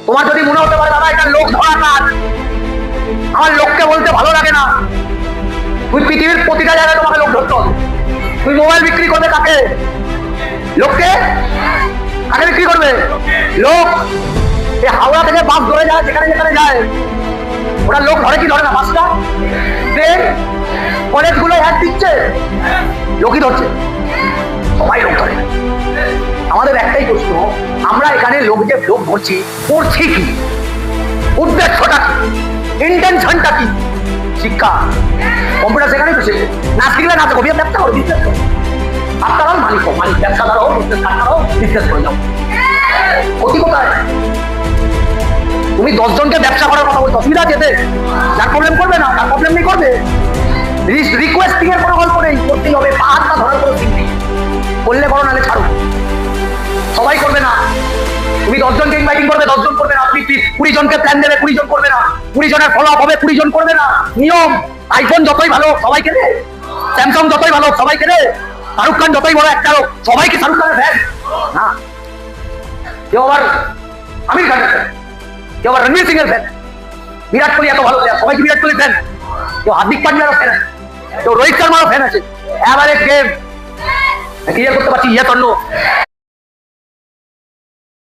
তোমার যদি মনে হতে পারে দাদা এটা লোক ধরা কাজ, আমার লোককে বলতে ভালো লাগে না, তুই পৃথিবীর প্রতিটা জায়গায় তোমাকে লোক ধরতে হবে। তুই মোবাইল বিক্রি করবে কাকে? লোককে। কাকে বিক্রি করবে? লোক। এই হাওড়া থেকে বাস ধরে যায়, যেখানে যেখানে যায়, ওরা লোক ধরে কি ধরে না? বাসটা, ট্রেন, কলেজগুলো হ্যাক দিচ্ছে, লোকই ধরছে, সবাই লোক ধরে। আমাদের একটাই প্রশ্ন, আমরা এখানে লোক যে লোক ধরছি, করছি কি? উদ্দেশ্যটা কি? ইন্টেনশনটা কি? শিক্ষা, কম্পিউটার সেখানেই তো শিখবে। না শিখলে না তো ব্যবসা করো, বিজনেস করো। আপনারাও মালিক হোক, মালিক ব্যবসাদার হোক, বিজনেস করে যাও। ক্ষতি কোথায়? তুমি 10 জনকে ব্যবসা করার কথা বলছো, অসুবিধা আছে এতে? যার প্রবলেম করবে না, তার প্রবলেম নেই, করবে। রিকোয়েস্টিং এর কোনো গল্প নেই, করতেই হবে। পাহাড়টা ধরার কোনো চিন্তা নেই, করলে করো, নাহলে ছাড়ো। সবাই করবে না। তুমি 10 জনকে ইনভাইটিং করবে, 10 জন করবে না। আপনি 20 জনকে প্ল্যান দেবে, 20 জন করবে না। 20 জনের ফলো আপ হবে, 20 জন করবে না। নিয়ম। আইফোন যতই ভালো সবাইকে দে, স্যামসাং যতই ভালো সবাইকে দে, শাহরুখ খান যতই বড় একটা হোক সবাইকে শাহরুখ খানের ফ্যান না। কেউ আবার আমির খানের ফ্যান, কেউ আবার রণবীর সিং এর ফ্যান। বিরাট কোহলি এত ভালো প্লেয়ার, সবাইকে বিরাট কোহলি ফ্যান। কেউ হার্দিক পান্ডিয়ারও ফ্যান আছে, কেউ রোহিত শর্মারও ফ্যান আছে। এভারেজ গেম ক্লিয়ার করতে পারছি, ইয়ে তন্ন।